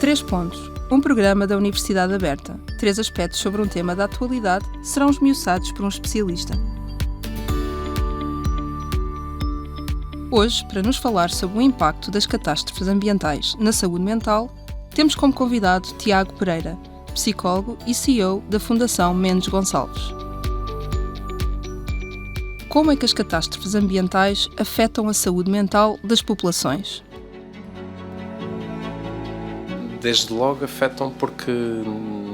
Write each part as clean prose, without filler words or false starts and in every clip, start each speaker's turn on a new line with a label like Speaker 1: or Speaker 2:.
Speaker 1: Três Pontos, um programa da Universidade Aberta. 3 aspectos sobre um tema da atualidade serão esmiuçados por um especialista. Hoje, para nos falar sobre o impacto das catástrofes ambientais na saúde mental, temos como convidado Tiago Pereira, psicólogo e CEO da Fundação Mendes Gonçalves. Como é que as catástrofes ambientais afetam a saúde mental das populações?
Speaker 2: Desde logo afetam porque,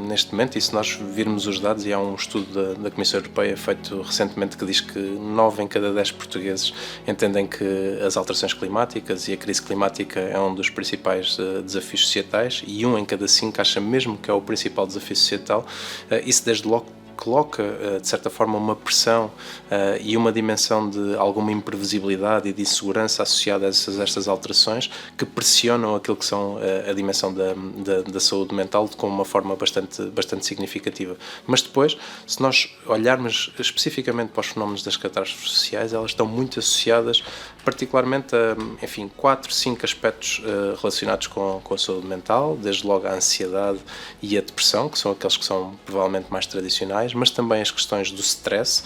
Speaker 2: neste momento, e se nós virmos os dados, e há um estudo da Comissão Europeia feito recentemente que diz que 9 em cada 10 portugueses entendem que as alterações climáticas e a crise climática é um dos principais desafios societais, e 1 em cada 5 acha mesmo que é o principal desafio societal. Isso desde logo coloca, de certa forma, uma pressão e uma dimensão de alguma imprevisibilidade e de insegurança associada a estas alterações que pressionam aquilo que são a dimensão da saúde mental com uma forma bastante significativa. Mas depois, se nós olharmos especificamente para os fenómenos das catástrofes sociais, elas estão muito associadas particularmente a, 4, 5 aspectos relacionados com a saúde mental, desde logo a ansiedade e a depressão, que são aqueles que são provavelmente mais tradicionais, mas também as questões do stress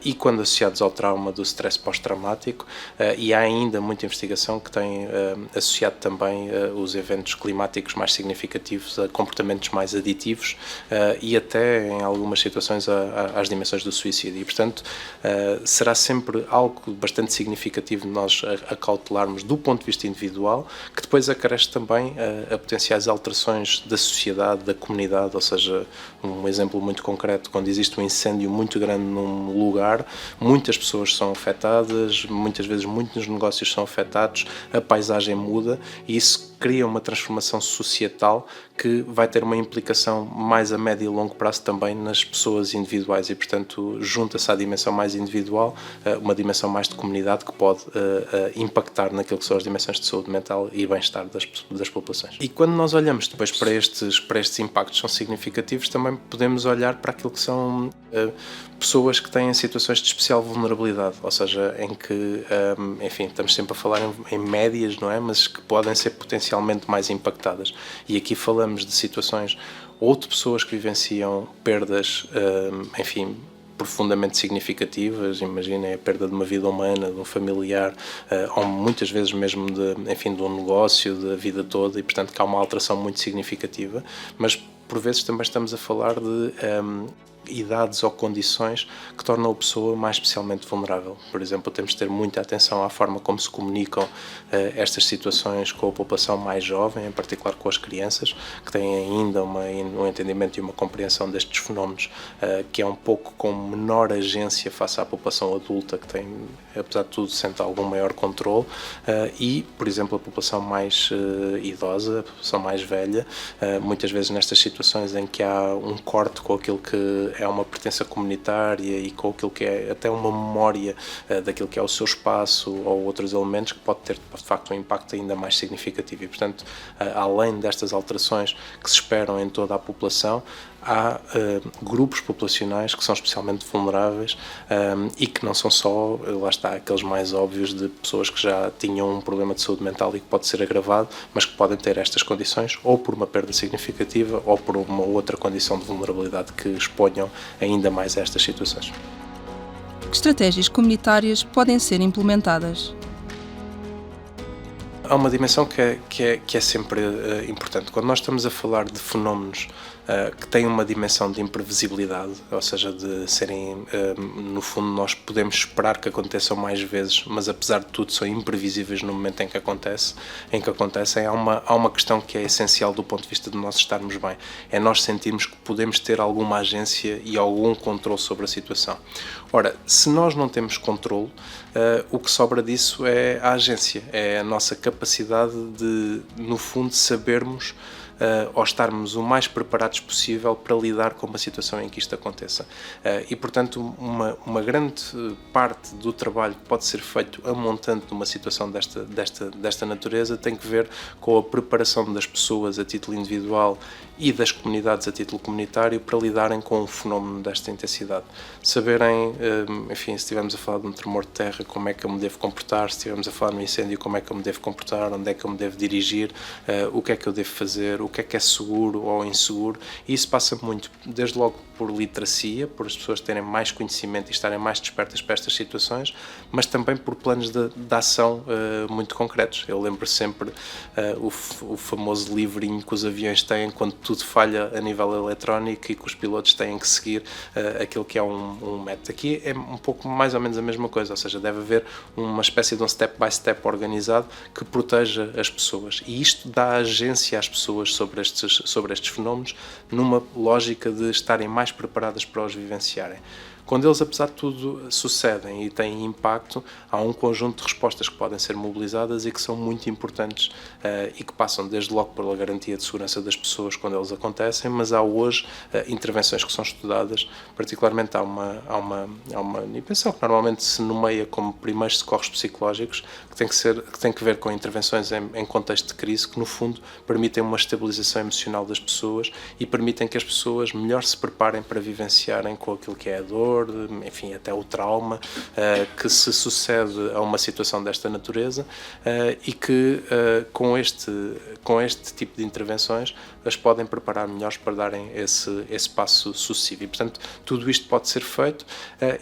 Speaker 2: e, quando associados ao trauma, do stress pós-traumático, e há ainda muita investigação que tem associado também os eventos climáticos mais significativos a comportamentos mais aditivos e até, em algumas situações, às dimensões do suicídio. E, portanto, será sempre algo bastante significativo de nós acautelarmos do ponto de vista individual, que depois acresce também a potenciais alterações da sociedade, da comunidade, ou seja, um exemplo muito concreto: quando existe um incêndio muito grande num lugar, muitas pessoas são afetadas, muitas vezes muitos negócios são afetados, a paisagem muda e isso cria uma transformação societal que vai ter uma implicação mais a médio e longo prazo também nas pessoas individuais e, portanto, junta-se à dimensão mais individual uma dimensão mais de comunidade que pode impactar naquilo que são as dimensões de saúde mental e bem-estar das populações. E quando nós olhamos depois para estes impactos que são significativos, também podemos olhar para aquilo que são pessoas que têm situações de especial vulnerabilidade, ou seja, em que, estamos sempre a falar em médias, não é? Mas que podem ser potencialmente mais impactadas. E aqui falamos de situações ou de pessoas que vivenciam perdas, profundamente significativas. Imaginem a perda de uma vida humana, de um familiar, ou muitas vezes mesmo de um negócio, da vida toda, e portanto que há uma alteração muito significativa, mas por vezes também estamos a falar de idades ou condições que tornam a pessoa mais especialmente vulnerável. Por exemplo, temos de ter muita atenção à forma como se comunicam estas situações com a população mais jovem, em particular com as crianças, que têm ainda um entendimento e uma compreensão destes fenómenos que é um pouco com menor agência face à população adulta, que tem, apesar de tudo, sente algum maior controle, e, por exemplo, a população mais idosa, a população mais velha, muitas vezes nestas situações em que há um corte com aquilo que é uma pertença comunitária e com aquilo que é até uma memória daquilo que é o seu espaço ou outros elementos, que pode ter de facto um impacto ainda mais significativo. E, portanto, além destas alterações que se esperam em toda a população, há grupos populacionais que são especialmente vulneráveis e que não são só, lá está, aqueles mais óbvios de pessoas que já tinham um problema de saúde mental e que pode ser agravado, mas que podem ter estas condições ou por uma perda significativa ou por uma outra condição de vulnerabilidade que exponham ainda mais a estas situações.
Speaker 1: Que estratégias comunitárias podem ser implementadas?
Speaker 2: Há uma dimensão que é sempre importante. Quando nós estamos a falar de fenómenos que têm uma dimensão de imprevisibilidade, ou seja, de serem, no fundo, nós podemos esperar que aconteçam mais vezes, mas apesar de tudo são imprevisíveis no momento em que acontecem, há uma questão que é essencial do ponto de vista de nós estarmos bem. É nós sentirmos que podemos ter alguma agência e algum controle sobre a situação. Ora, se nós não temos controle, o que sobra disso é a agência, é a nossa capacidade de, no fundo, sabermos ou estarmos o mais preparados possível para lidar com uma situação em que isto aconteça. E, portanto, uma grande parte do trabalho que pode ser feito a montante numa situação desta natureza tem que ver com a preparação das pessoas a título individual e das comunidades a título comunitário para lidarem com um fenómeno desta intensidade. Saberem, se estivermos a falar de um tremor de terra, como é que eu me devo comportar, se estivermos a falar de um incêndio, como é que eu me devo comportar, onde é que eu me devo dirigir, o que é que eu devo fazer, o que é seguro ou inseguro, e isso passa muito, desde logo, por literacia, por as pessoas terem mais conhecimento e estarem mais despertas para estas situações, mas também por planos de ação muito concretos. Eu lembro sempre o famoso livrinho que os aviões têm quando tudo falha a nível eletrónico e que os pilotos têm que seguir aquilo que é um método. Aqui é um pouco mais ou menos a mesma coisa, ou seja, deve haver uma espécie de um step-by-step organizado que proteja as pessoas, e isto dá agência às pessoas sobre estes fenómenos, numa lógica de estarem mais preparadas para os vivenciarem. Quando eles, apesar de tudo, sucedem e têm impacto, há um conjunto de respostas que podem ser mobilizadas e que são muito importantes e que passam desde logo pela garantia de segurança das pessoas quando eles acontecem, mas há hoje intervenções que são estudadas, particularmente há uma intervenção que normalmente se nomeia como primeiros socorros psicológicos, que tem que ver com intervenções em contexto de crise, que no fundo permitem uma estabilização emocional das pessoas e permitem que as pessoas melhor se preparem para vivenciarem com aquilo que é a dor, enfim, até o trauma que se sucede a uma situação desta natureza, e que com este tipo de intervenções as podem preparar melhores para darem esse passo sucessivo. E, portanto, tudo isto pode ser feito.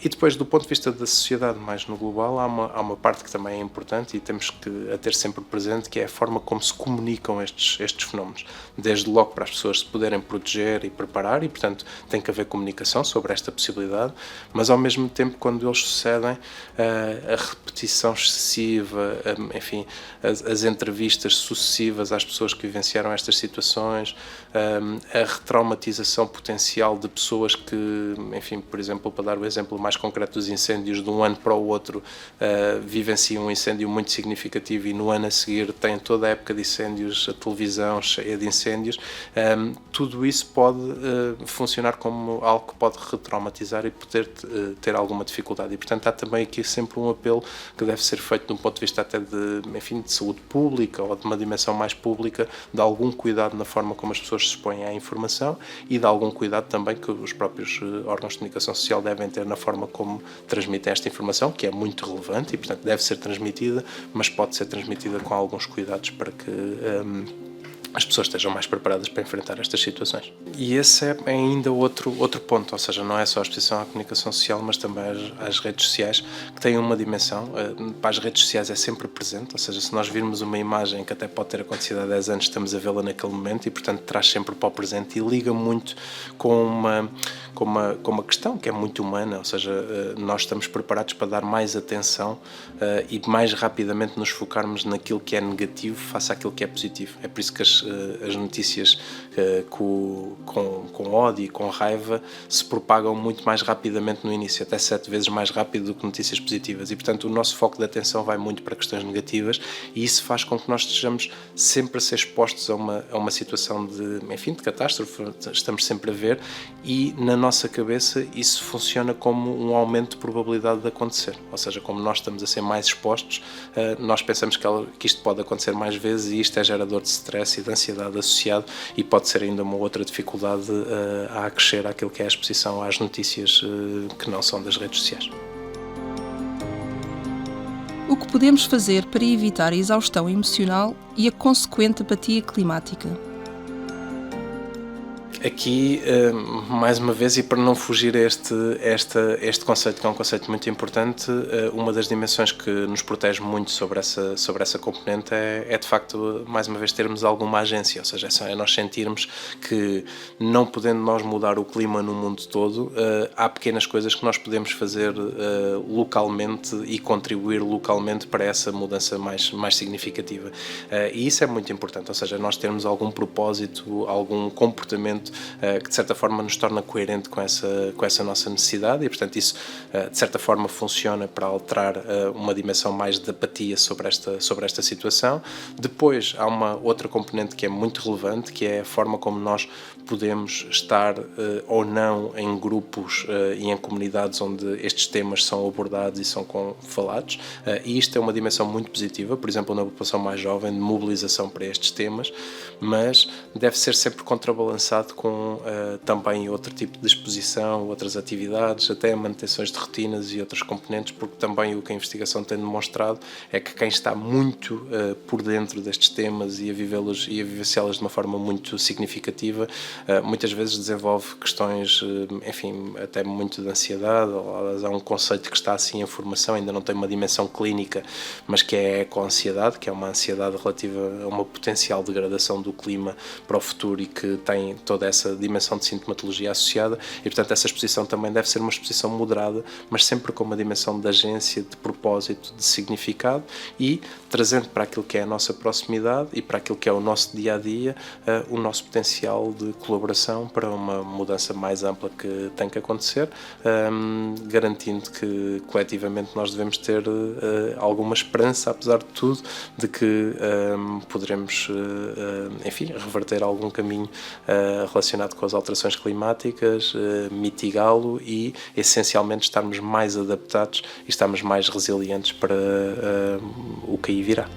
Speaker 2: E depois, do ponto de vista da sociedade mais no global, há uma parte que também é importante e temos a ter sempre presente, que é a forma como se comunicam estes fenómenos. Desde logo para as pessoas se poderem proteger e preparar, e, portanto, tem que haver comunicação sobre esta possibilidade, mas ao mesmo tempo, quando eles sucedem, a repetição excessiva, enfim, as entrevistas sucessivas às pessoas que vivenciaram estas situações, a retraumatização potencial de pessoas que, enfim, por exemplo, para dar o exemplo mais concreto dos incêndios, de um ano para o outro vivenciam um incêndio muito significativo e no ano a seguir têm toda a época de incêndios, a televisão cheia de incêndios, tudo isso pode funcionar como algo que pode retraumatizar e poder ter alguma dificuldade. E, portanto, há também aqui sempre um apelo que deve ser feito de um ponto de vista até de saúde pública ou de uma dimensão mais pública, de algum cuidado na forma como as pessoas se expõem à informação e de algum cuidado também que os próprios órgãos de comunicação social devem ter na forma como transmitem esta informação, que é muito relevante e, portanto, deve ser transmitida, mas pode ser transmitida com alguns cuidados para que as pessoas estejam mais preparadas para enfrentar estas situações. E esse é ainda outro ponto, ou seja, não é só a exposição à comunicação social, mas também às redes sociais, que têm uma dimensão. Para as redes sociais é sempre presente, ou seja, se nós virmos uma imagem que até pode ter acontecido há 10 anos, estamos a vê-la naquele momento e, portanto, traz sempre para o presente e liga muito com uma questão que é muito humana, ou seja, nós estamos preparados para dar mais atenção e mais rapidamente nos focarmos naquilo que é negativo face àquilo que é positivo. É por isso que as notícias com ódio e com raiva se propagam muito mais rapidamente no início, até 7 vezes mais rápido do que notícias positivas, e portanto o nosso foco de atenção vai muito para questões negativas e isso faz com que nós estejamos sempre a ser expostos a uma situação de catástrofe, estamos sempre a ver, e na nossa cabeça isso funciona como um aumento de probabilidade de acontecer, ou seja, como nós estamos a ser mais expostos, nós pensamos que isto pode acontecer mais vezes e isto é gerador de stress e de ansiedade associado e pode ser ainda uma outra dificuldade a acrescer àquilo que é a exposição às notícias que não são das redes sociais.
Speaker 1: O que podemos fazer para evitar a exaustão emocional e a consequente apatia climática?
Speaker 2: Aqui, mais uma vez, e para não fugir a este conceito, que é um conceito muito importante, uma das dimensões que nos protege muito sobre essa componente é de facto, mais uma vez, termos alguma agência, ou seja, é nós sentirmos que, não podendo nós mudar o clima no mundo todo, há pequenas coisas que nós podemos fazer localmente e contribuir localmente para essa mudança mais significativa. E isso é muito importante, ou seja, nós termos algum propósito, algum comportamento que de certa forma nos torna coerente com essa nossa necessidade e, portanto, isso de certa forma funciona para alterar uma dimensão mais de apatia sobre esta situação. Depois há uma outra componente que é muito relevante, que é a forma como nós podemos estar ou não em grupos e em comunidades onde estes temas são abordados e são falados, e isto é uma dimensão muito positiva, por exemplo, na população mais jovem, de mobilização para estes temas, mas deve ser sempre contrabalançado com também outro tipo de exposição, outras atividades, até manutenções de rotinas e outras componentes, porque também o que a investigação tem demonstrado é que quem está muito por dentro destes temas e a vivê-los e a vivenciá-los de uma forma muito significativa, muitas vezes desenvolve questões, enfim, até muito de ansiedade. Há um conceito que está assim em formação, ainda não tem uma dimensão clínica, mas que é a eco-ansiedade, que é uma ansiedade relativa a uma potencial degradação do clima para o futuro e que tem toda essa dimensão de sintomatologia associada, e portanto essa exposição também deve ser uma exposição moderada, mas sempre com uma dimensão de agência, de propósito, de significado, e trazendo para aquilo que é a nossa proximidade e para aquilo que é o nosso dia-a-dia o nosso potencial de colaboração para uma mudança mais ampla que tem que acontecer, garantindo que coletivamente nós devemos ter alguma esperança, apesar de tudo, de que poderemos, enfim, reverter algum caminho relacionado com as alterações climáticas, mitigá-lo e, essencialmente, estarmos mais adaptados e estarmos mais resilientes para o que aí virá.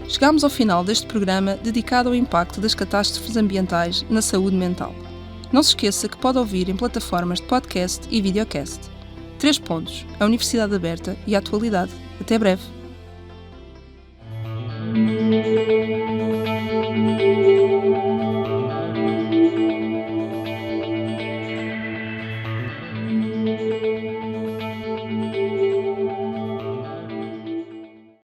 Speaker 1: Chegámos ao final deste programa dedicado ao impacto das catástrofes ambientais na saúde mental. Não se esqueça que pode ouvir em plataformas de podcast e videocast. 3 pontos: a Universidade Aberta e a atualidade. Até breve!